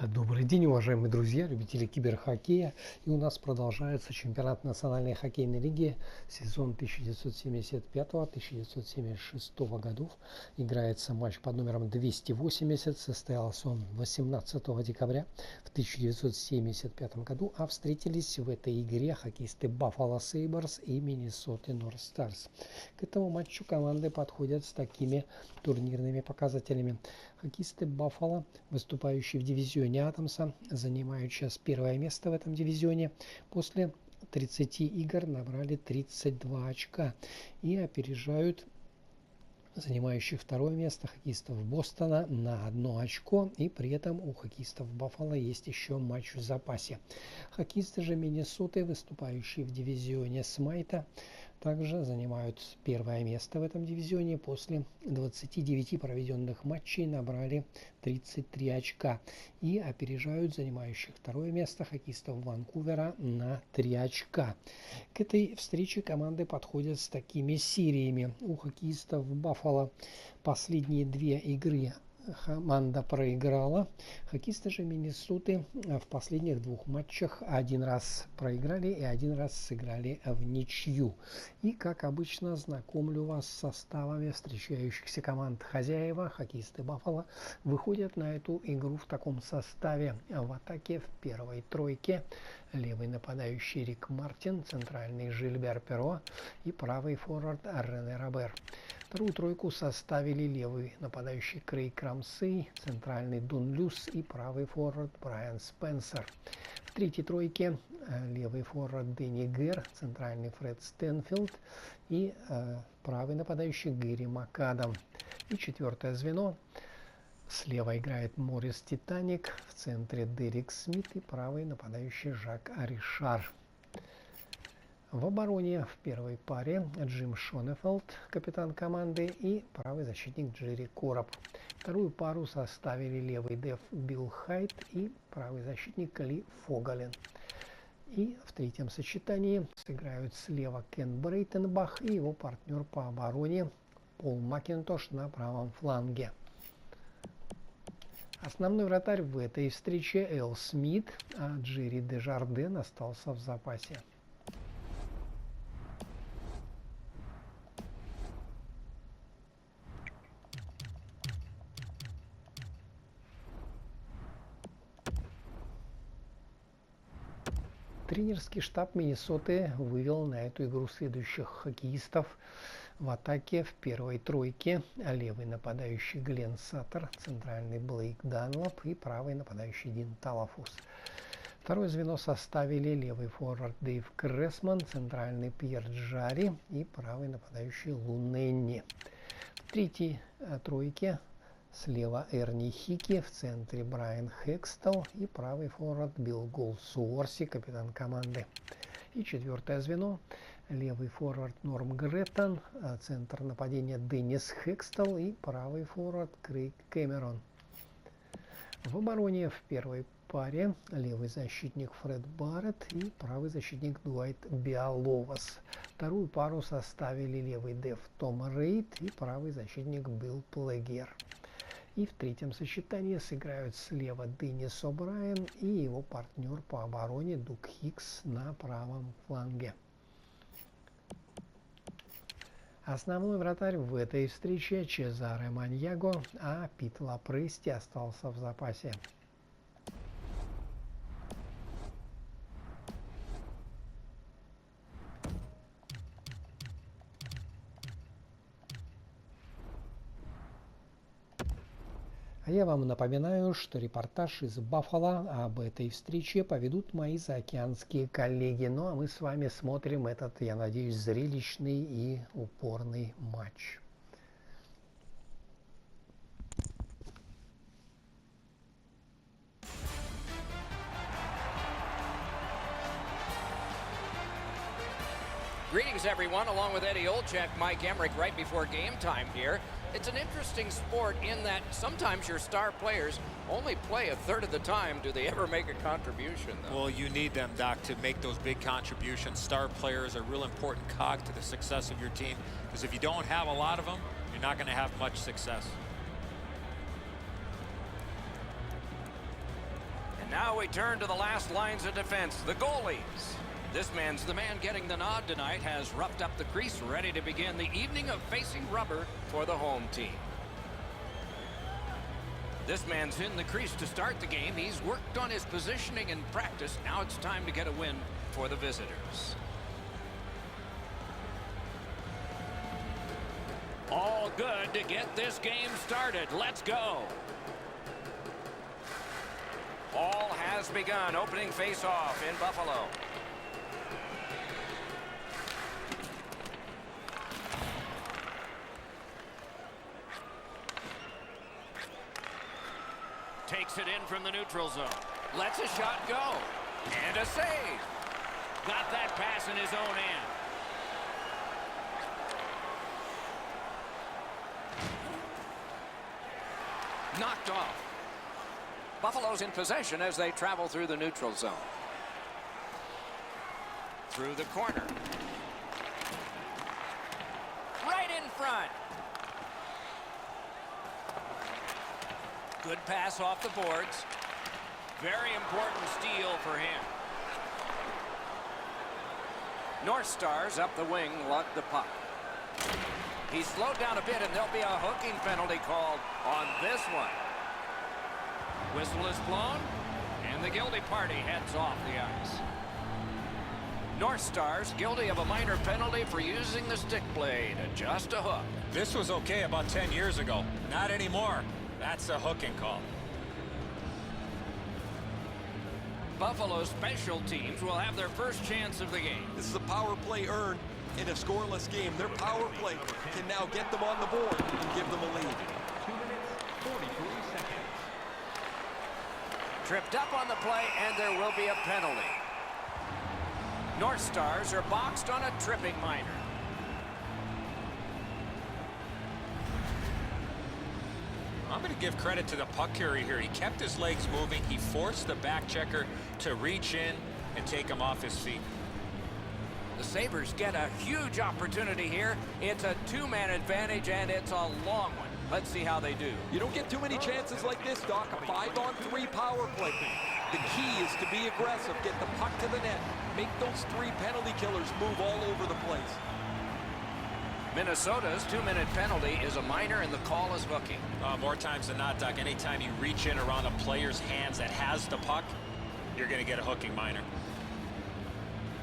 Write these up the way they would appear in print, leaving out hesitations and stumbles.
Добрый день, уважаемые друзья, любители киберхоккея. И у нас продолжается чемпионат Национальной хоккейной лиги, сезон 1975-1976 годов. Играется матч под номером 280. Состоялся он 18 декабря в 1975 году. А встретились в этой игре хоккеисты Buffalo Sabres и Minnesota North Stars. К этому матчу команды подходят с такими турнирными показателями. Хоккеисты Buffalo, выступающие в дивизионе Атомса, занимают сейчас первое место в этом дивизионе. После 30 игр набрали 32 очка и опережают занимающих второе место хоккеистов Бостона на 1 очко, и при этом у хоккеистов Баффало есть еще матч в запасе. Хоккеисты же Миннесоты, выступающие в дивизионе Смайта, также занимают первое место в этом дивизионе. После 29 проведенных матчей набрали 33 очка и опережают занимающих второе место хоккеистов Ванкувера на 3 очка. К этой встрече команды подходят с такими сериями. У хоккеистов Баффало последние 2 игры команда проиграла. Хоккеисты же Миннесоты в последних 2 матчах 1 раз проиграли и 1 раз сыграли в ничью. И, как обычно, знакомлю вас с составами встречающихся команд. Хозяева, хоккеисты Баффало, выходят на эту игру в таком составе. В атаке в первой тройке левый нападающий Рик Мартин, центральный Жильбер Перо и правый форвард Рене Робер. Вторую тройку составили левый нападающий Крейг Рамсей, центральный Дун Люс и правый форвард Брайан Спенсер. В третьей тройке левый форвард Дэнни Гэр, центральный Фред Стэнфилд и правый нападающий Гэри Макадам. И четвертое звено. Слева играет Морис Титаник, в центре Дерек Смит и правый нападающий Жак Аришар. В обороне в первой паре Джим Шонефелд, капитан команды, и правый защитник Джерри Короб. Вторую пару составили левый деф Билл Хайт и правый защитник Ли Фогален. И в третьем сочетании сыграют слева Кен Брейтенбах и его партнер по обороне Пол Макинтош на правом фланге. Основной вратарь в этой встрече Эл Смит, а Джерри Дежарден остался в запасе. Тренерский штаб Миннесоты вывел на эту игру следующих хоккеистов. В атаке в первой тройке левый нападающий Глен Саттер, центральный Блейк Данлоп и правый нападающий Дин Талафус. Второе звено составили левый форвард Дэйв Крессман, центральный Пьер Джари и правый нападающий Лу Ненни. В третьей тройке слева Эрни Хики, в центре Брайан Хекстел и правый форвард Билл Голсуорси, капитан команды. И четвертое звено. Левый форвард Норм Греттон, центр нападения Деннис Хекстел и правый форвард Крейг Кэмерон. В обороне в первой паре левый защитник Фред Барретт и правый защитник Дуайт Биаловас. Вторую пару составили левый деф Том Рейд и правый защитник Билл Плегер. И в третьем сочетании сыграют слева Деннис О'Брайен и его партнер по обороне Дук Хикс на правом фланге. Основной вратарь в этой встрече Чезаре Маньяго, а Пит Лапрести остался в запасе. А я вам напоминаю, что репортаж из Баффало об этой встрече поведут мои заокеанские коллеги. Ну а мы с вами смотрим этот, я надеюсь, зрелищный и упорный матч. Greetings, everyone. Along with Eddie Olczyk, Mike Emmerich, right before game time here. It's an interesting sport in that sometimes your star players only play a third of the time. Do they ever make a contribution, though? Well, you need them, Doc, to make those big contributions. Star players are a real important cog to the success of your team, because if you don't have a lot of them, you're not going to have much success. Now we turn to the last lines of defense, the goalies. This man's the man getting the nod tonight, has roughed up the crease, ready to begin the evening of facing rubber for the home team. This man's in the crease to start the game. He's worked on his positioning in practice. Now it's time to get a win for the visitors. All good to get this game started. Let's go. All has begun. Opening face-off in Buffalo. Takes it in from the neutral zone. Lets a shot go. And a save. Got that pass in his own end. Knocked off. Buffalo's in possession as they travel through the neutral zone. Through the corner. Right in front. Good pass off the boards. Very important steal for him. North Stars up the wing, lug the puck. He's slowed down a bit, and there'll be a hooking penalty called on this one. Whistle is blown, and the guilty party heads off the ice. North Stars guilty of a minor penalty for using the stick blade, just a hook. This was okay about 10 years ago. Not anymore. That's a hooking call. Buffalo special teams will have their first chance of the game. This is a power play earned in a scoreless game. Their power play can now get them on the board and give them a lead. 2 minutes, 43 seconds. Tripped up on the play, and there will be a penalty. North Stars are boxed on a tripping minor. I'm going to give credit to the puck carrier here. He kept his legs moving. He forced the back checker to reach in and take him off his feet. The Sabres get a huge opportunity here. It's a two-man advantage, and it's a long one. Let's see how they do. You don't get too many chances like this, Doc. A 5-on-3 power play. The key is to be aggressive, get the puck to the net, make those 3 penalty killers move all over the place. Minnesota's 2-minute penalty is a minor, and the call is hooking. More times than not, Doc, anytime you reach in around a player's hands that has the puck, you're going to get a hooking minor.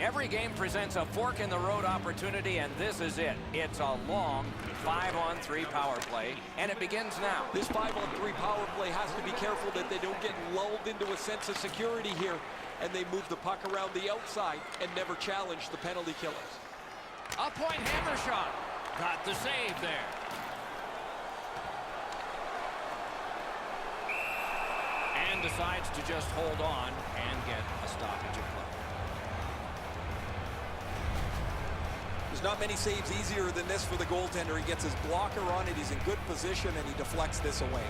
Every game presents a fork-in-the-road opportunity, and this is it. It's a long 5-on-3 power play, and it begins now. This 5-on-3 power play has to be careful that they don't get lulled into a sense of security here, and they move the puck around the outside and never challenge the penalty killers. A point hammer shot. Got the save there. And decides to just hold on and get a stoppage of play. There's not many saves easier than this for the goaltender. He gets his blocker on it, he's in good position, and he deflects this away.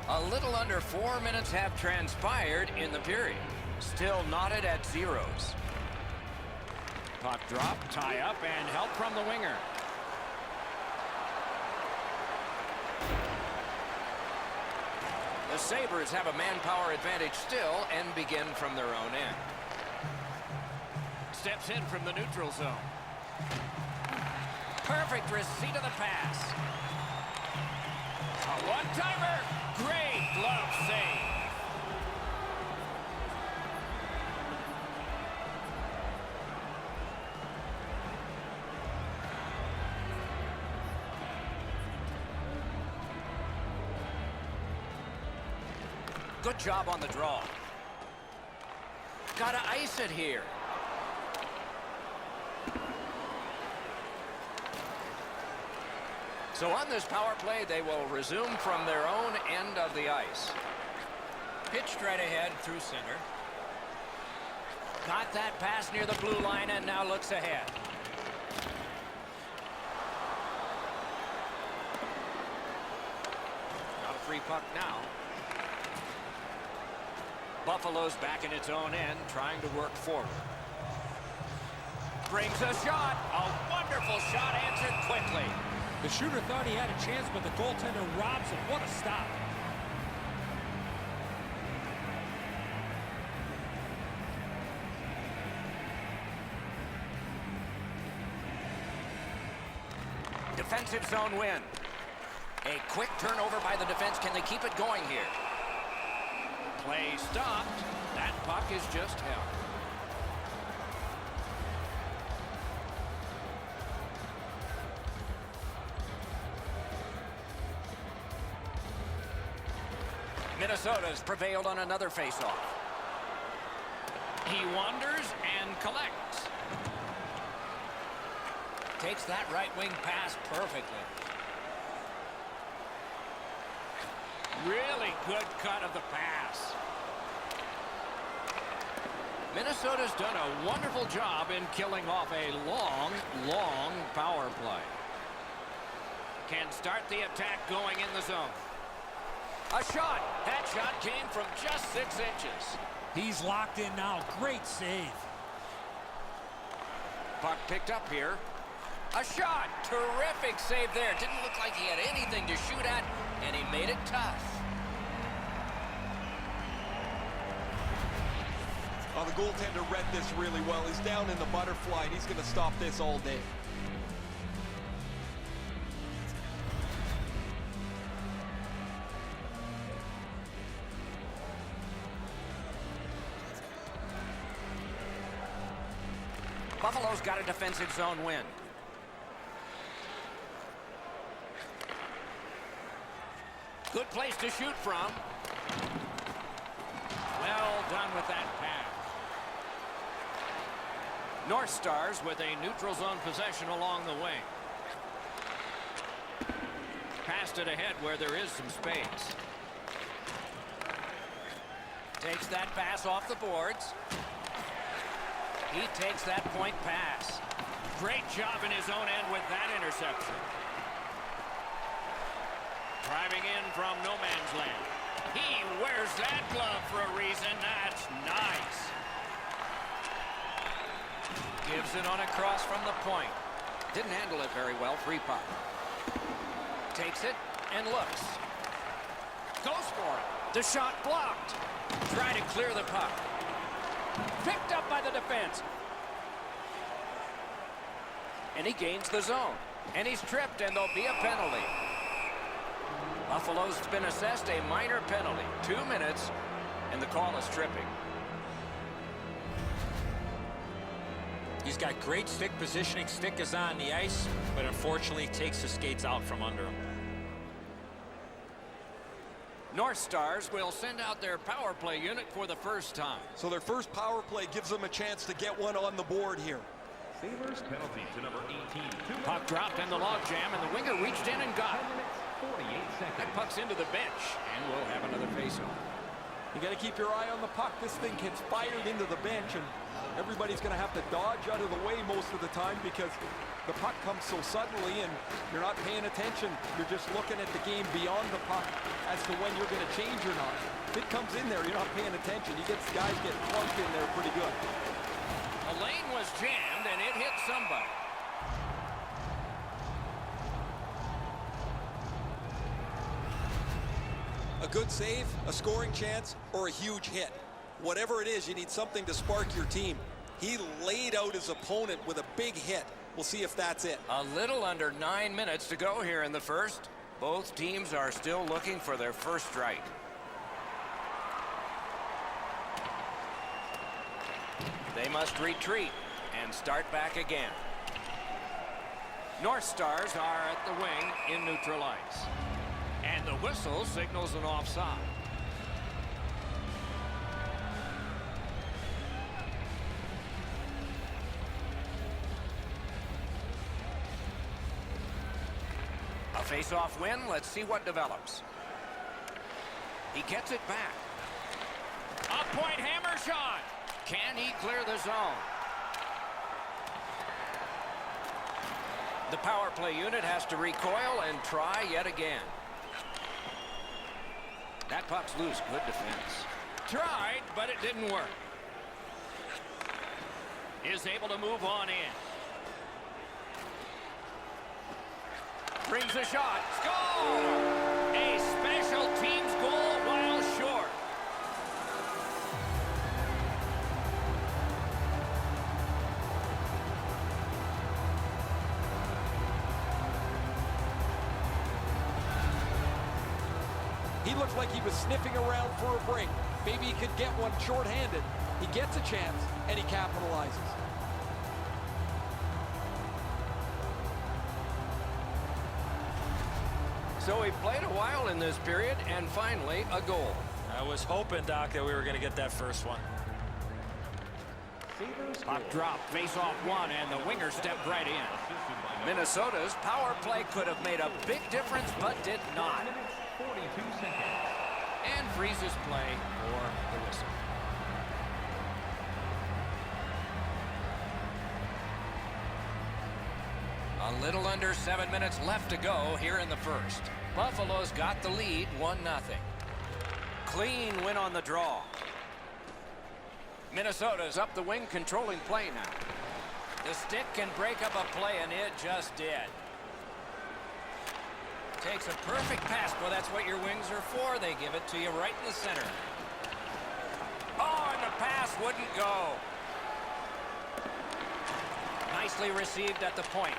A little under 4 minutes have transpired in the period. Still knotted at zeros. Puck drop, tie up, and help from the winger. The Sabres have a manpower advantage still and begin from their own end. Steps in from the neutral zone. Perfect receipt of the pass. A one-timer. Great glove save. Good job on the draw. Gotta ice it here. So on this power play, they will resume from their own end of the ice. Pitched right ahead through center. Got that pass near the blue line and now looks ahead. Not a free puck now. Buffalo's back in its own end, trying to work forward. Brings a shot. A wonderful shot answered quickly. The shooter thought he had a chance, but the goaltender robs him. What a stop. Defensive zone win. A quick turnover by the defense. Can they keep it going here? Play stopped. That puck is just held. Minnesota's prevailed on another faceoff. He wanders and collects. Takes that right wing pass perfectly. Really good cut of the pass. Minnesota's done a wonderful job in killing off a long, long power play. Can start the attack going in the zone. A shot. That shot came from just 6 inches. He's locked in now. Great save. Puck picked up here. A shot. Terrific save there. Didn't look like he had anything to shoot at, and he made it tough. Oh, the goaltender read this really well. He's down in the butterfly, and he's going to stop this all day. Buffalo's got a defensive zone win. Good place to shoot from. Well done with that pass. North Stars with a neutral zone possession along the wing. Passed it ahead where there is some space. Takes that pass off the boards. He takes that point pass. Great job in his own end with that interception. Driving in from no man's land. He wears that glove for a reason. That's nice. Gives it on a cross from the point. Didn't handle it very well. Free puck. Takes it and looks. Goes for it. The shot blocked. Try to clear the puck. Picked up by the defense. And he gains the zone. And he's tripped, and there'll be a penalty. Buffalo's been assessed a minor penalty. 2 minutes, and the call is tripping. He's got great stick positioning. Stick is on the ice, but unfortunately takes the skates out from under him. North Stars will send out their power play unit for the first time. So their first power play gives them a chance to get one on the board here. Sabres penalty to number 18. Puck dropped in the log jam, and the winger reached in and got 10 it. minutes, 48 seconds. That puck's into the bench, and we'll have another faceoff. You got to keep your eye on the puck. This thing gets fired into the bench, and everybody's going to have to dodge out of the way most of the time because the puck comes so suddenly and you're not paying attention. You're just looking at the game beyond the puck as to when you're going to change or not. If it comes in there, you're not paying attention. You get guys get plunked in there pretty good. A lane was jammed, and it hit somebody. A good save, a scoring chance, or a huge hit. Whatever it is, you need something to spark your team. He laid out his opponent with a big hit. We'll see if that's it. A little under 9 minutes to go here in the first. Both teams are still looking for their first strike. They must retreat and start back again. North Stars are at the wing in neutral ice. And the whistle signals an offside. A face-off win. Let's see what develops. He gets it back. A point hammer shot. Can he clear the zone? The power play unit has to recoil and try yet again. That puck's loose. Good defense. Tried, but it didn't work. Is able to move on in. brings a shot. Score! A special teams goal while short. He looked like he was sniffing around for a break. Maybe he could get one shorthanded. He gets a chance, and he capitalizes. So he played a while in this period, and finally a goal. I was hoping, Doc, that we were going to get that first one. Puck drop, face-off one, and the winger stepped right in. Minnesota's power play could have made a big difference, but did not. 42 seconds. And freezes play for the whistle. A little under 7 minutes left to go here in the first. Buffalo's got the lead, 1-0. Clean win on the draw. Minnesota's up the wing, controlling play now. The stick can break up a play, and it just did. Takes a perfect pass. Well, that's what your wings are for. They give it to you right in the center. Oh, and the pass wouldn't go. Nicely received at the point.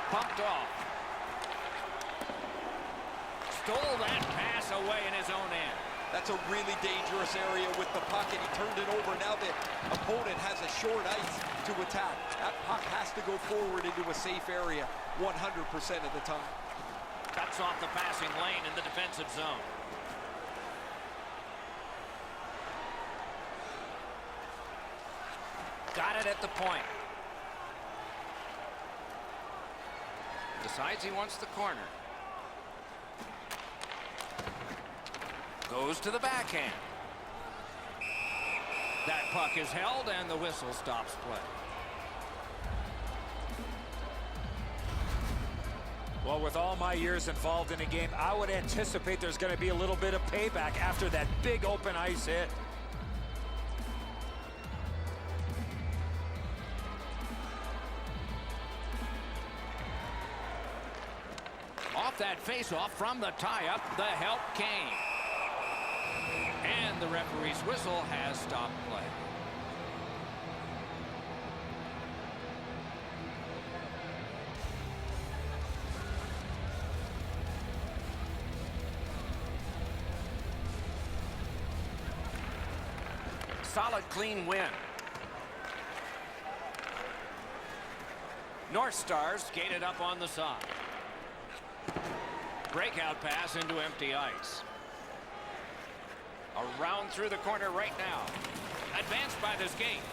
Pumped off. Stole that pass away in his own end. That's a really dangerous area with the puck, and he turned it over. Now the opponent has a short ice to attack. That puck has to go forward into a safe area 100% of the time. Cuts off the passing lane in the defensive zone. Got it at the point. Decides he wants the corner. Goes to the backhand. That puck is held, and the whistle stops play. Well, with all my years involved in a game, I would anticipate there's going to be a little bit of payback after that big open ice hit. Off that face-off from the tie-up, the help came. And the referee's whistle has stopped play. Solid, clean win. North Stars skated up on the side. Breakout pass into empty ice. Around through the corner right now. Advanced by the skate.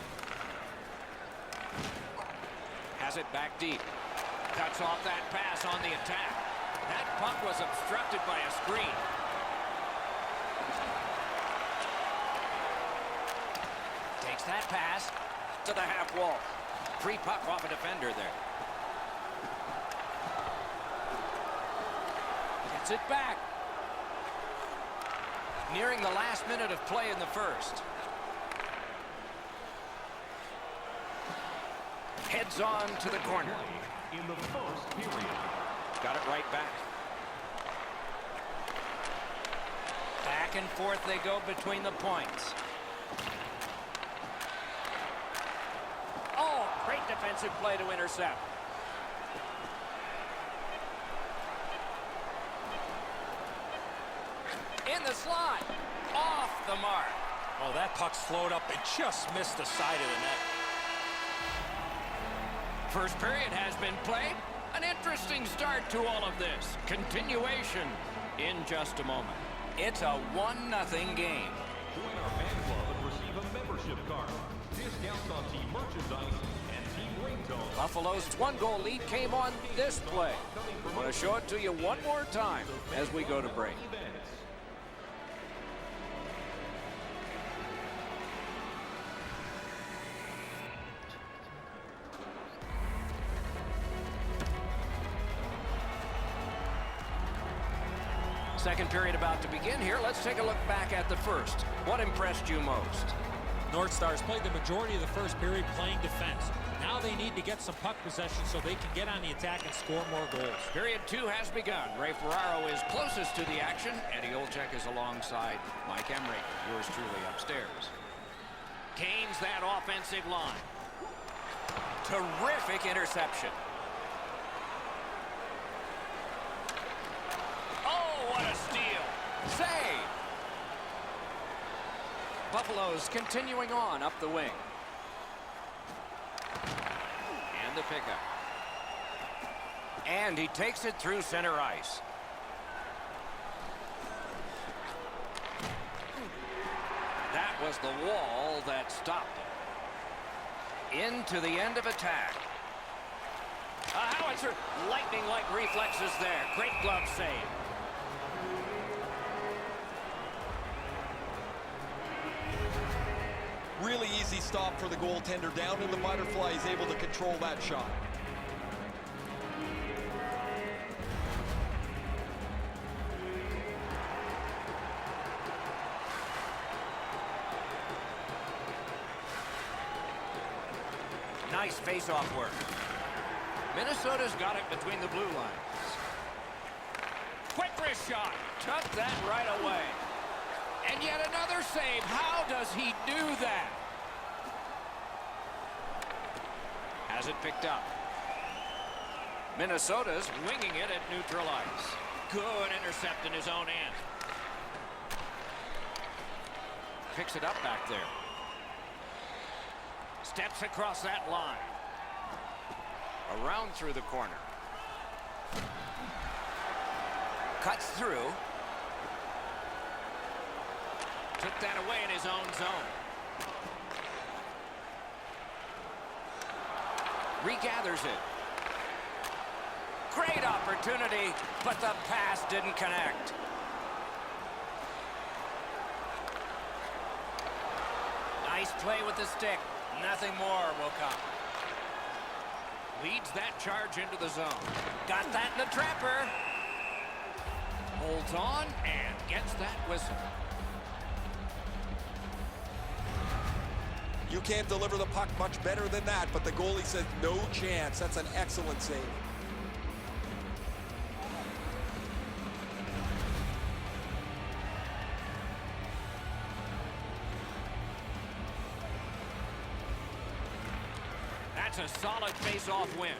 Has it back deep. Cuts off that pass on the attack. That puck was obstructed by a screen. Takes that pass to the half wall. Free puck off a defender there. Gets it back. Nearing the last minute of play in the first. Heads on to the corner. In the first period. Got it right back. Back and forth they go between the points. Oh, great defensive play to intercept. In the slot. Off the mark. Oh, that puck slowed up and just missed the side of the net. First period has been played. An interesting start to all of this. Continuation in just a moment. It's a 1-0 game. Join our fan club and receive a membership card. Discounts on team merchandise and team ringtones. Buffalo's 1-goal lead came on this play. I want to show it to you one more time as we go to break. Second period about to begin here. Let's take a look back at the first. What impressed you most? North Stars played the majority of the first period playing defense. Now they need to get some puck possession so they can get on the attack and score more goals. Period 2 has begun. Ray Ferraro is closest to the action. Eddie Olczyk is alongside Mike Emrick. Yours truly upstairs. Gains that offensive line. Terrific interception. Oh, what a steal. Save. Buffalo's continuing on up the wing. And the pickup. And he takes it through center ice. That was the wall that stopped him. Into the end of attack. A howitzer. Lightning-like reflexes there. Great glove save. Really easy stop for the goaltender. Down in the butterfly, he's able to control that shot. Nice face-off work. Minnesota's got it between the blue lines. Quick wrist shot. Took that right away. And yet another save. How does he do that? Has it picked up. Minnesota's winging it at neutral ice. Good intercept in his own end. Picks it up back there. Steps across that line. Around through the corner. Cuts through. Took that away in his own zone. Regathers it. Great opportunity, but the pass didn't connect. Nice play with the stick. Nothing more will come. Leads that charge into the zone. Got that in the trapper. Holds on and gets that whistle. You can't deliver the puck much better than that, but the goalie says no chance. That's an excellent save. That's a solid face-off win.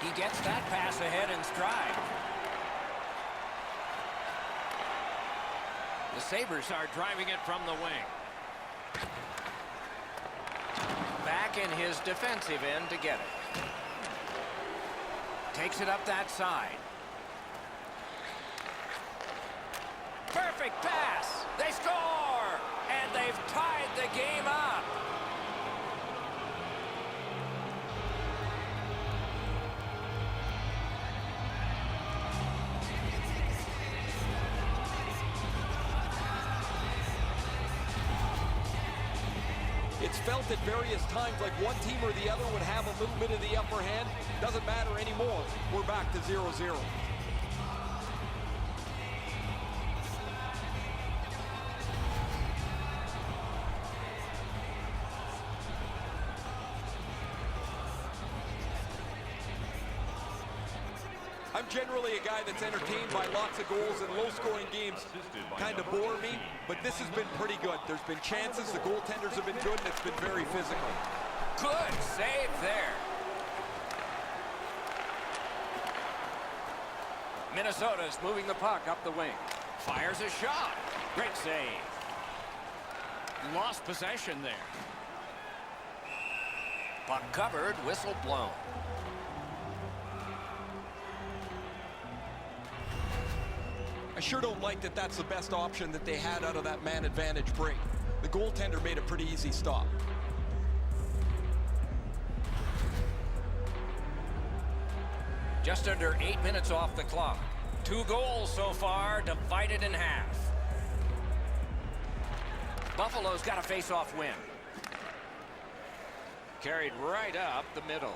He gets that pass ahead in stride. The Sabres are driving it from the wing. Back in his defensive end to get it. Takes it up that side. Perfect pass. They score! And they've tied the game up. It's felt at various times like one team or the other would have a little bit of the upper hand. Doesn't matter anymore. We're back to 0-0. I'm generally a guy that's entertained by lots of goals, and low-scoring games kind of bore me, but this has been pretty good. There's been chances, the goaltenders have been good, and it's been very physical. Good save there. Minnesota's moving the puck up the wing. Fires a shot. Great save. Lost possession there. Puck covered, whistle blown. I sure don't like that that's the best option that they had out of that man advantage break. The goaltender made a pretty easy stop. Just under 8 minutes off the clock. 2 goals so far, divided in half. Buffalo's got a face-off win. Carried right up the middle.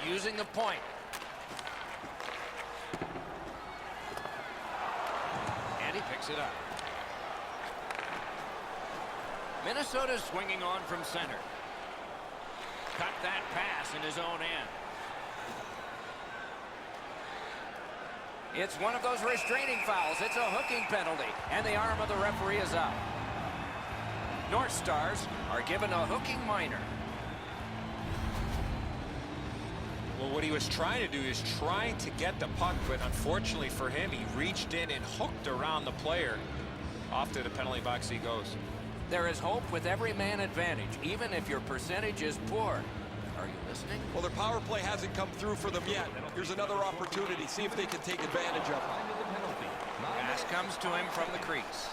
Using the point. And he picks it up. Minnesota's swinging on from center. Cut that pass in his own end. It's one of those restraining fouls. It's a hooking penalty, and the arm of the referee is out. North Stars are given a hooking minor. Well, what he was trying to do is trying to get the puck, but unfortunately for him, he reached in and hooked around the player. Off to the penalty box he goes. There is hope with every man advantage, even if your percentage is poor. Are you listening? Well, their power play hasn't come through for them yet. Here's another opportunity. See if they can take advantage of it. Pass comes to him from the crease.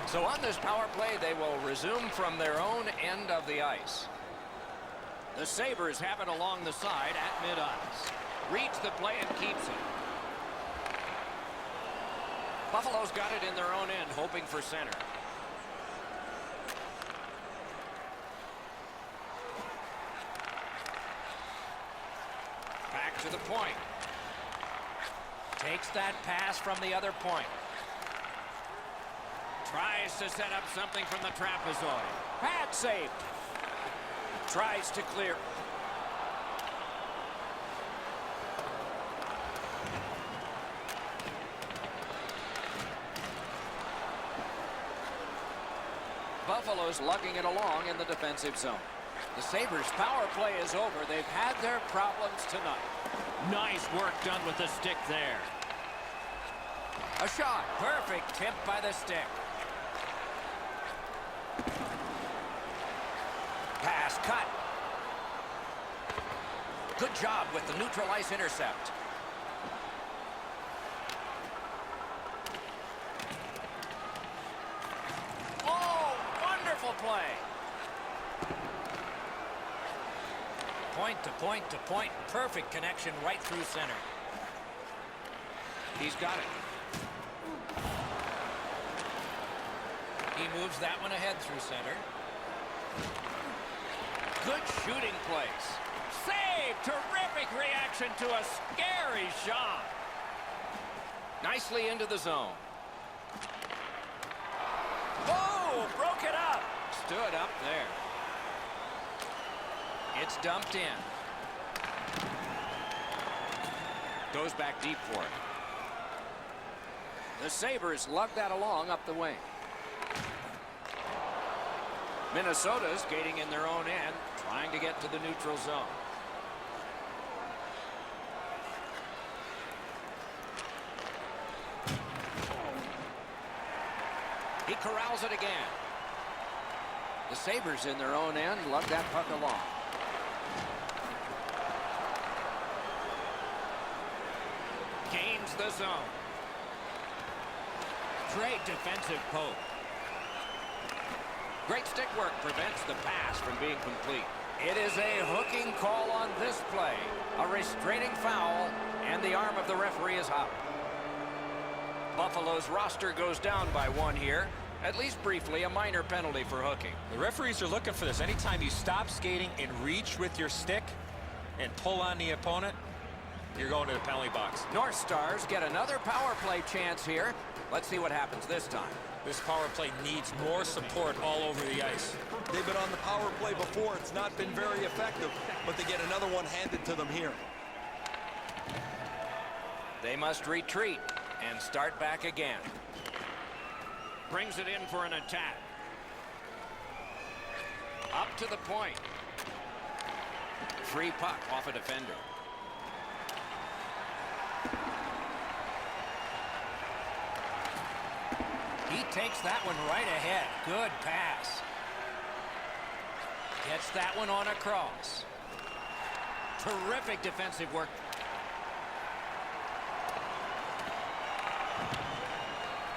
So on this power play, they will resume from their own end of the ice. The Sabres have it along the side at mid-ice. Reads the play and keeps it. Buffalo's got it in their own end, hoping for center. Back to the point. Takes that pass from the other point. Tries to set up something from the trapezoid. Pad saved. Tries to clear. Buffalo's lugging it along in the defensive zone. The Sabres' power play is over. They've had their problems tonight. Nice work done with the stick there. A shot. Perfect tip by the stick. Pass cut. Good job with the neutral ice intercept. Oh, wonderful play. Point to point to point. Perfect connection right through center. He's got it. He moves that one ahead through center. Good shooting place. Save! Terrific reaction to a scary shot. Nicely into the zone. Oh, broke it up. Stood up there. It's dumped in. Goes back deep for it. The Sabres lug that along up the wing. Minnesota's skating in their own end, trying to get to the neutral zone. He corrals it again. The Sabres in their own end lug that puck along. Gains the zone. Great defensive poke. Great stick work prevents the pass from being complete. It is a hooking call on this play. A restraining foul, and the arm of the referee is out. Buffalo's roster goes down by one here. At least briefly, a minor penalty for hooking. The referees are looking for this. Anytime you stop skating and reach with your stick and pull on the opponent, you're going to the penalty box. North Stars get another power play chance here. Let's see what happens this time. This power play needs more support all over the ice. They've been on the power play before. It's not been very effective, but they get another one handed to them here. They must retreat and start back again. Brings it in for an attack. Up to the point. Free puck off a defender. He takes that one right ahead. Good pass. Gets that one on a cross. Terrific defensive work.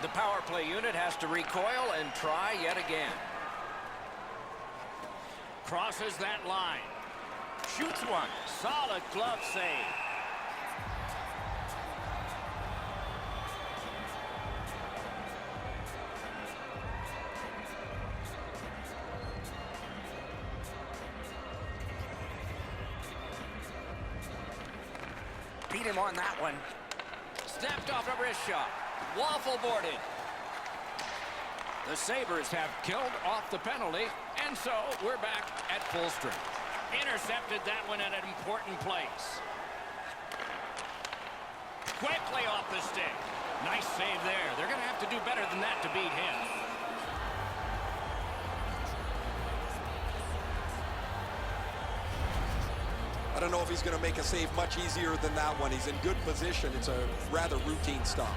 The power play unit has to recoil and try yet again. Crosses that line. Shoots one. Solid glove save. Beat him on that one. Snapped off a wrist shot. Waffle boarded. The Sabres have killed off the penalty, and so we're back at full strength. Intercepted that one at an important place. Quickly off the stick. Nice save there. They're going to have to do better than that to beat him. I don't know if he's going to make a save much easier than that one. He's in good position. It's a rather routine stop.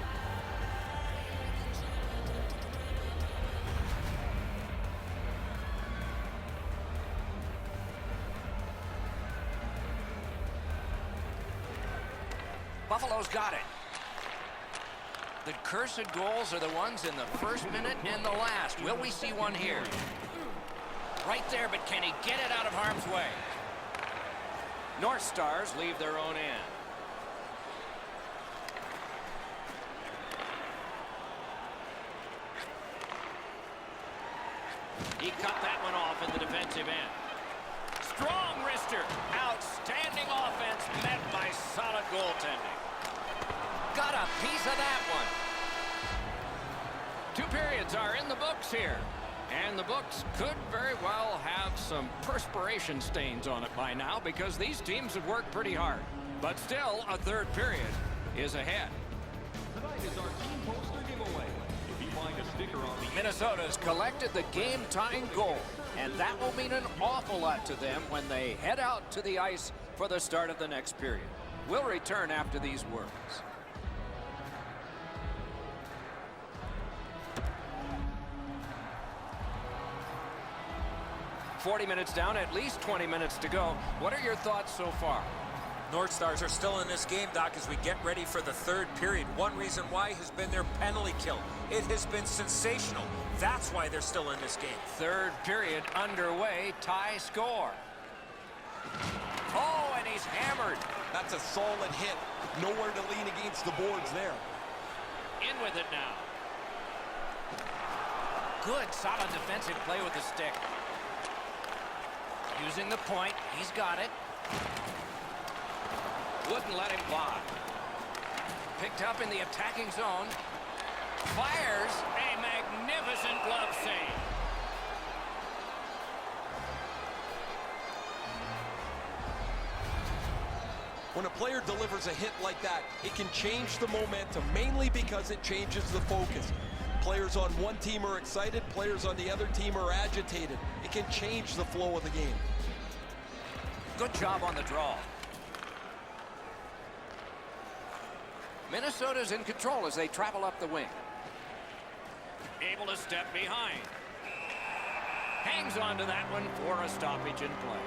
Buffalo's got it. The cursed goals are the ones in the first minute and the last. Will we see one here? Right there, but can he get it out of harm's way? North Stars leave their own end. He cut that one off in the defensive end. Strong wrister. Outstanding offense met by solid goaltending. Got a piece of that one. 2 periods are in the books here. And the books could very well have some perspiration stains on it by now because these teams have worked pretty hard. But still, a third period is ahead. Tonight is our team poster giveaway. If you find a sticker on the Minnesota's collected the game-tying goal, and that will mean an awful lot to them when they head out to the ice for the start of the next period. We'll return after these words. "40 minutes down, at least 20 minutes to go. What are your thoughts so far?" North Stars are still in this game, Doc, as we get ready for the third period. One reason why has been their penalty kill. It has been sensational. That's why they're still in this game. Third period underway, tie score. Oh, and he's hammered. That's a solid hit. Nowhere to lean against the boards there. In with it now. Good, solid defensive play with the stick. Using the point, he's got it. Wouldn't let him fly. Picked up in the attacking zone. Fires a magnificent glove save. When a player delivers a hit like that, it can change the momentum, mainly because it changes the focus. Players on one team are excited, players on the other team are agitated. It can change the flow of the game. Good job on the draw. Minnesota's in control as they travel up the wing. Able to step behind. Hangs on to that one for a stoppage in play.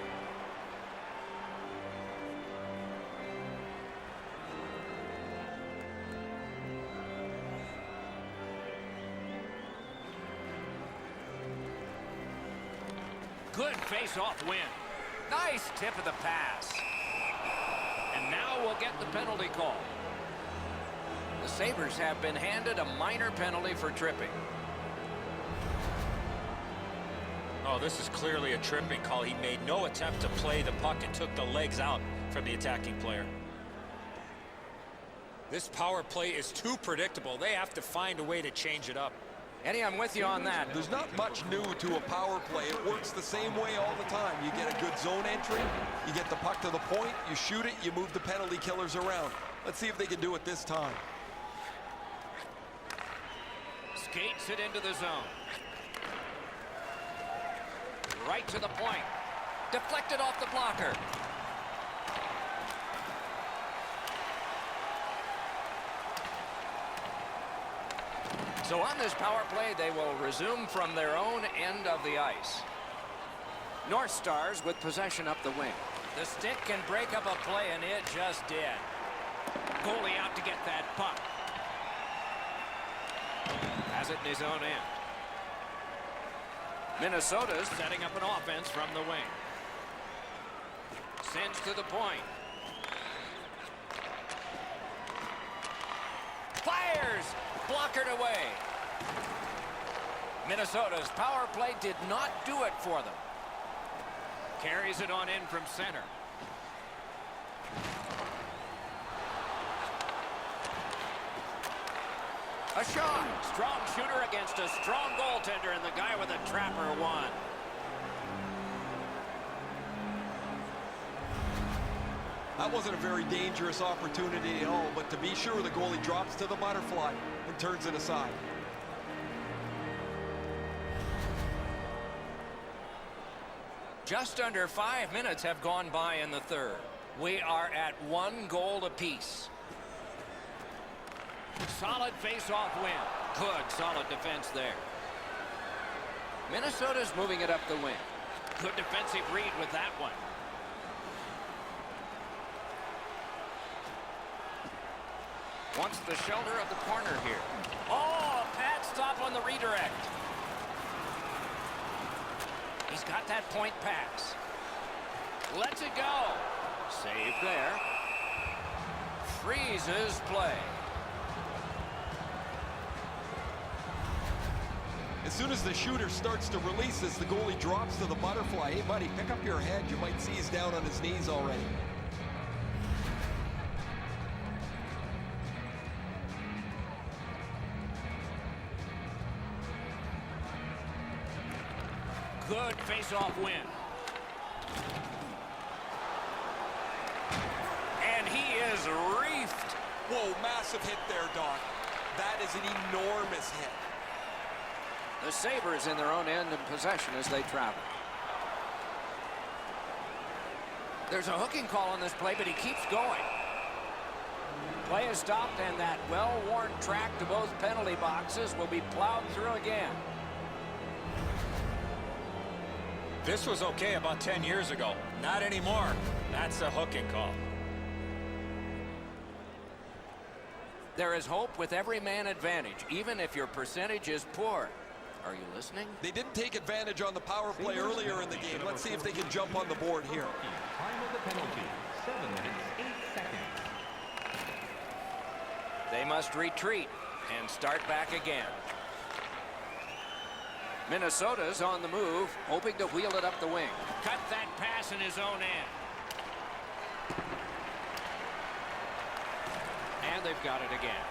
Good face-off win. Nice tip of the pass. And now we'll get the penalty call. The Sabres have been handed a minor penalty for tripping. Oh, this is clearly a tripping call. He made no attempt to play the puck and took the legs out from the attacking player. This power play is too predictable. They have to find a way to change it up. Eddie, I'm with you on that. There's not much new to a power play. It works the same way all the time. You get a good zone entry, you get the puck to the point, you shoot it, you move the penalty killers around. Let's see if they can do it this time. Skates it into the zone. Right to the point. Deflected off the blocker. So on this power play, they will resume from their own end of the ice. North Stars with possession up the wing. The stick can break up a play, and it just did. Goalie out to get that puck. Has it in his own end. Minnesota's setting up an offense from the wing. Sends to the point. Fires! Blockered away. Minnesota's power play did not do it for them. Carries it on in from center. A shot. Strong shooter against a strong goaltender, and the guy with a trapper won. That wasn't a very dangerous opportunity at all, but to be sure, the goalie drops to the butterfly and turns it aside. Just under 5 minutes have gone by in the third. We are at 1 goal apiece. Solid face-off win. Good, solid defense there. Minnesota's moving it up the wing. Good defensive read with that one. Wants the shelter of the corner here. Oh, a pad stop on the redirect. He's got that point pass. Lets it go. Save there. Freezes play. As soon as the shooter starts to release this, the goalie drops to the butterfly. Hey, buddy, pick up your head. You might see he's down on his knees already. Good face-off win. And he is reefed. Whoa, massive hit there, Doc. That is an enormous hit. The Sabres in their own end of possession as they travel. There's a hooking call on this play, but he keeps going. Play is stopped, and that well-worn track to both penalty boxes will be plowed through again. This was okay about 10 years ago. Not anymore. That's a hooking call. There is hope with every man advantage, even if your percentage is poor. Are you listening? They didn't take advantage on the power play earlier in the game. Let's see if they can jump on the board here. Time of the penalty, 7 minutes, 8 seconds. They must retreat and start back again. Minnesota's on the move, hoping to wheel it up the wing. Cut that pass in his own end. And they've got it again.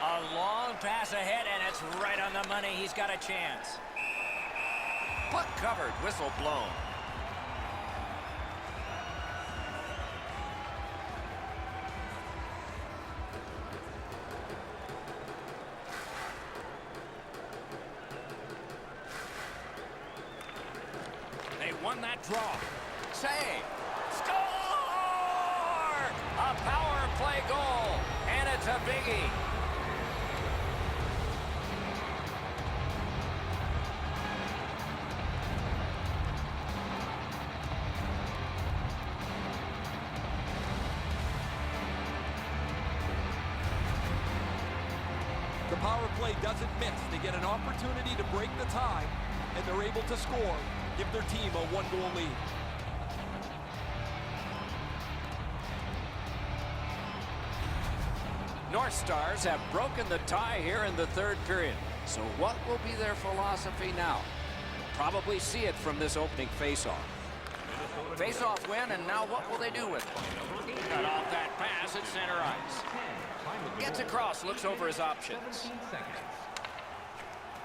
A long pass ahead, and it's right on the money. He's got a chance. Puck covered, whistle blown. They won that draw. Save. Score! A power play goal, and it's a biggie. The power play doesn't miss. They get an opportunity to break the tie, and they're able to score, give their team a 1-goal lead. North Stars have broken the tie here in the third period. So what will be their philosophy now? Probably see it from this opening faceoff. Faceoff win, and now what will they do with it? Cut off that pass at center ice. Gets across, looks over his options.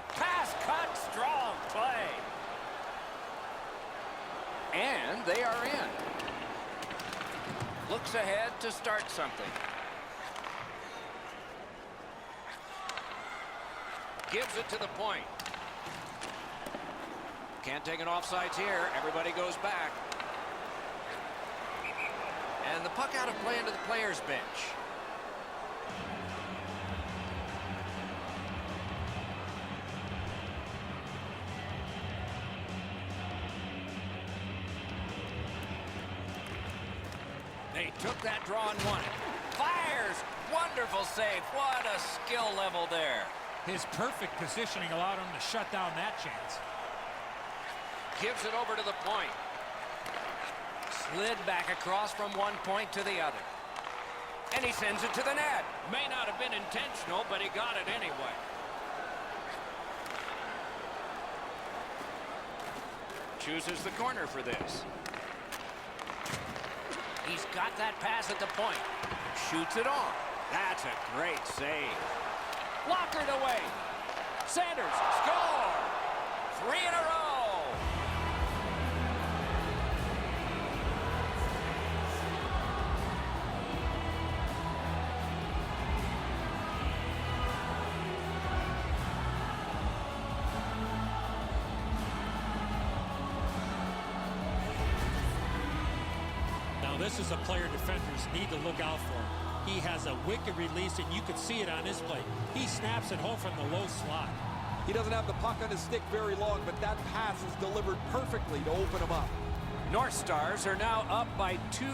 Pass cut, strong play. And they are in. Looks ahead to start something. Gives it to the point. Can't take an offsides here. Everybody goes back. And the puck out of play into the players' bench. They took that draw and won it. Fires! Wonderful save. What a skill level there. His perfect positioning allowed him to shut down that chance. Gives it over to the point. Slid back across from one point to the other. And he sends it to the net. May not have been intentional, but he got it anyway. Chooses the corner for this. He's got that pass at the point. Shoots it on. That's a great save. Blockered away. Sanders, score! 3 in a row. Now this is a player defenders need to look out for. He has a wicked release, and you can see it on his play. He snaps it home from the low slot. He doesn't have the puck on his stick very long, but that pass is delivered perfectly to open him up. North Stars are now up by 2.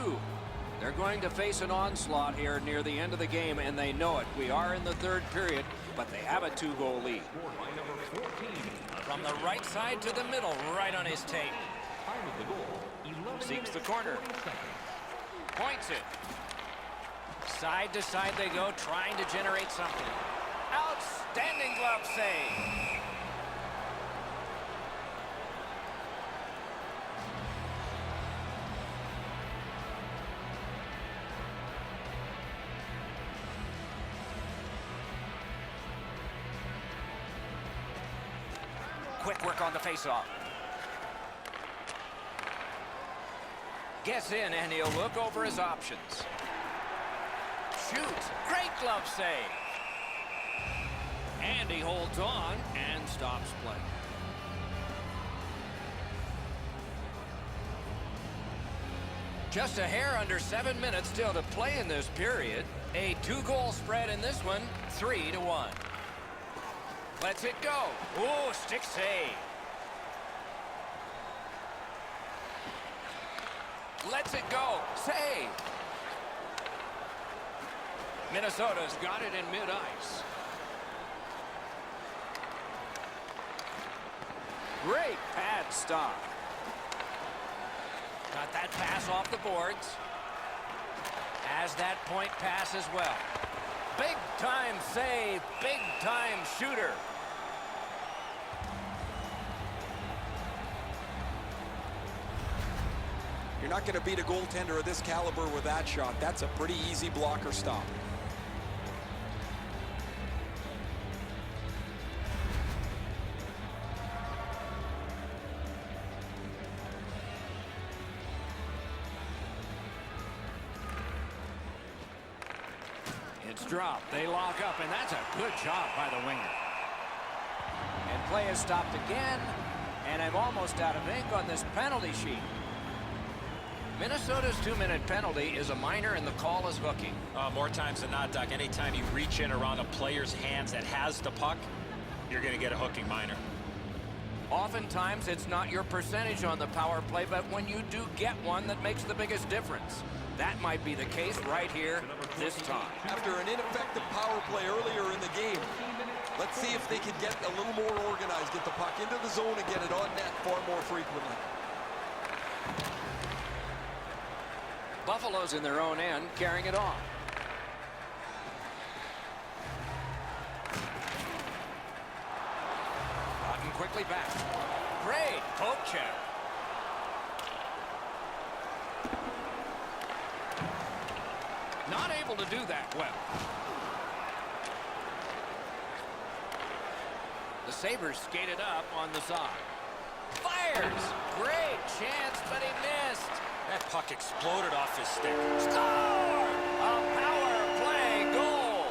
They're going to face an onslaught here near the end of the game, and they know it. We are in the 3rd period, but they have a 2-goal lead. From the right side to the middle, right on his tape. Seeks the corner. Points it. Side to side they go, trying to generate something. Outstanding glove save. Quick work on the faceoff. Gets in, and he'll look over his options. Shoots. Great glove save. And he holds on and stops play. Just a hair under 7 minutes still to play in this period. A 2-goal spread in this one, 3-1. Lets it go. Ooh, stick save. Lets it go. Save. Minnesota's got it in mid-ice. Great pad stop. Got that pass off the boards. Has that point pass as well. Big time save, big time shooter. You're not going to beat a goaltender of this caliber with that shot. That's a pretty easy blocker stop. It's dropped. They lock up, and that's a good job by the winger. And play is stopped again, and I'm almost out of ink on this penalty sheet. Minnesota's 2-minute penalty is a minor, and the call is hooking. More times than not, Doc, anytime you reach in around a player's hands that has the puck, you're going to get a hooking minor. Oftentimes, it's not your percentage on the power play, but when you do get one, that makes the biggest difference. That might be the case right here this time. After an ineffective power play earlier in the game, let's see if they can get a little more organized, get the puck into the zone and get it on net far more frequently. Buffalo's in their own end, carrying it on. Cotton quickly back. Great poke check. Not able to do that well. The Sabres skated up on the side. Fires! Great chance, but he missed. That puck exploded off his stick. Score! A power play goal.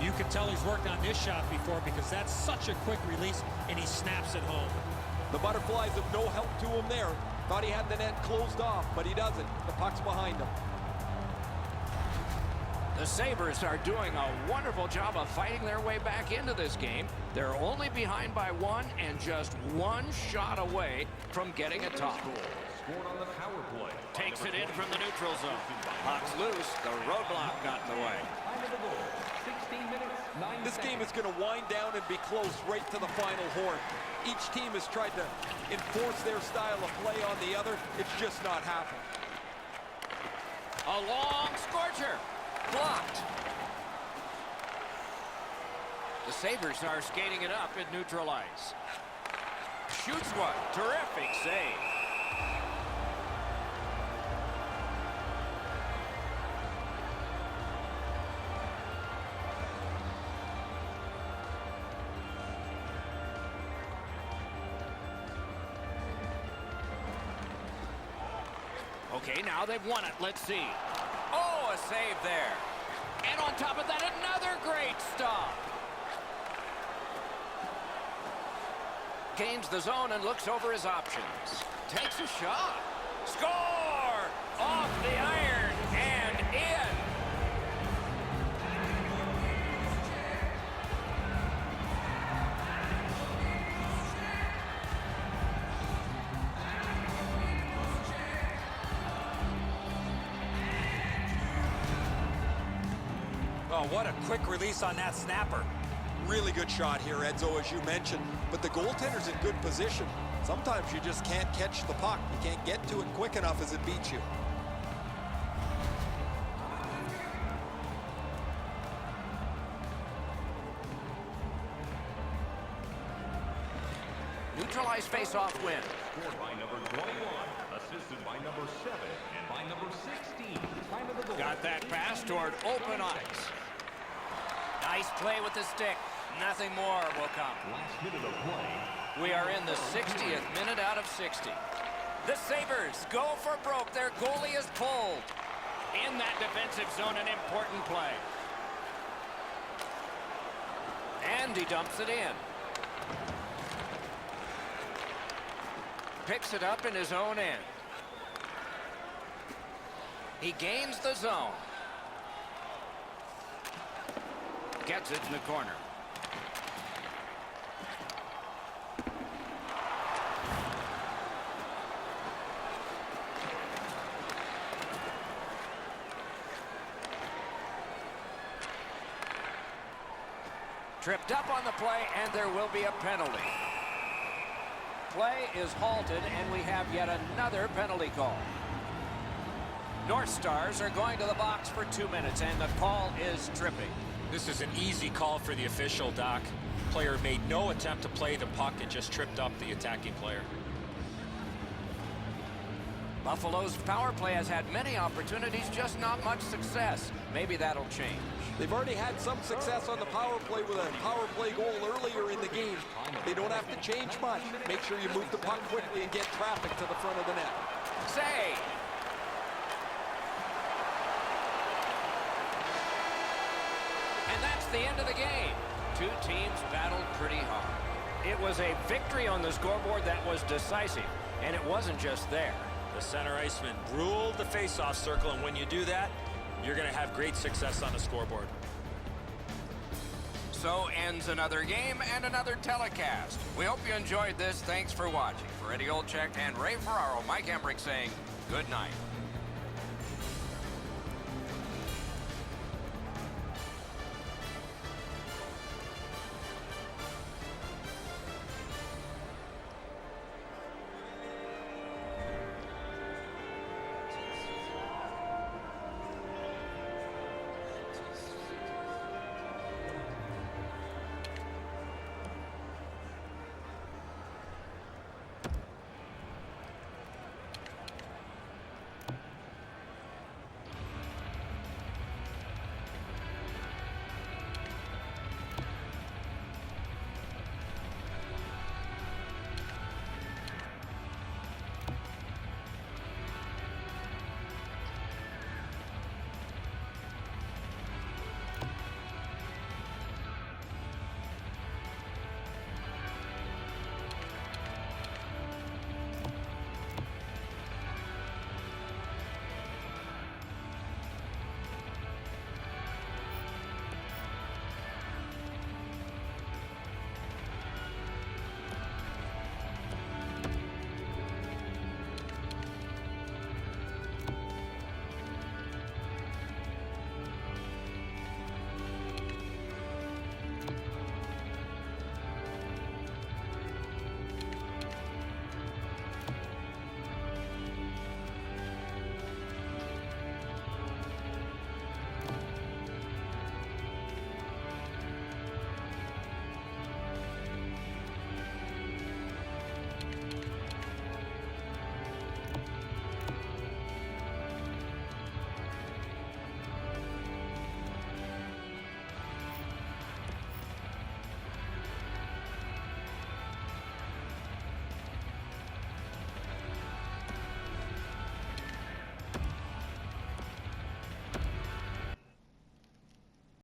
You can tell he's worked on this shot before because that's such a quick release, and he snaps it home. The Butterflies have no help to him there. Thought he had the net closed off, but he doesn't. The puck's behind him. The Sabres are doing a wonderful job of fighting their way back into this game. They're only behind by 1 and just 1 shot away from getting a tie. scored on the power play. Takes it in from the neutral zone. Puck's loose. The roadblock got in the way. Time of the goal, 16 minutes, 9 This seconds. game is going to wind down and be close right to the final horn. Each team has tried to enforce their style of play on the other. It's just not happening. A long scorcher. Blocked. The Sabres are skating it up at neutral ice. Shoots one. Terrific save. Okay, now they've won it. Let's see. Oh, a save there. And on top of that, another great stop. Gains the zone and looks over his options. Takes a shot. Score! Off the iron and in. Oh, what a quick release on that snapper. Really good shot here, Edzo, as you mentioned. But the goaltender's in good position. Sometimes you just can't catch the puck. You can't get to it quick enough as it beats you. Neutralized face-off win. Scored by number 21, assisted by number 7, and by number 16. Time of the goal. Got that pass toward open ice. Nice play with the stick. Nothing more will come. Last minute of play. We are in the 60th minute out of 60. The Sabres go for broke. Their goalie is pulled. In that defensive zone, an important play. And he dumps it in. Picks it up in his own end. He gains the zone. Gets it in the corner. Tripped up on the play, and there will be a penalty. Play is halted, and we have yet another penalty call. North Stars are going to the box for 2 minutes, and the call is tripping. This is an easy call for the official, Doc. Player made no attempt to play the puck and just tripped up the attacking player. Buffalo's power play has had many opportunities, just not much success. Maybe that'll change. They've already had some success on the power play with a power play goal earlier in the game. They don't have to change much. Make sure you move the puck quickly and get traffic to the front of the net. Save! And that's the end of the game. Two teams battled pretty hard. It was a victory on the scoreboard that was decisive, and it wasn't just there. The center iceman ruled the face-off circle, and when you do that, you're going to have great success on the scoreboard. So ends another game and another telecast. We hope you enjoyed this. Thanks for watching. For Eddie Olczyk and Ray Ferraro, Mike Emmerich saying good night.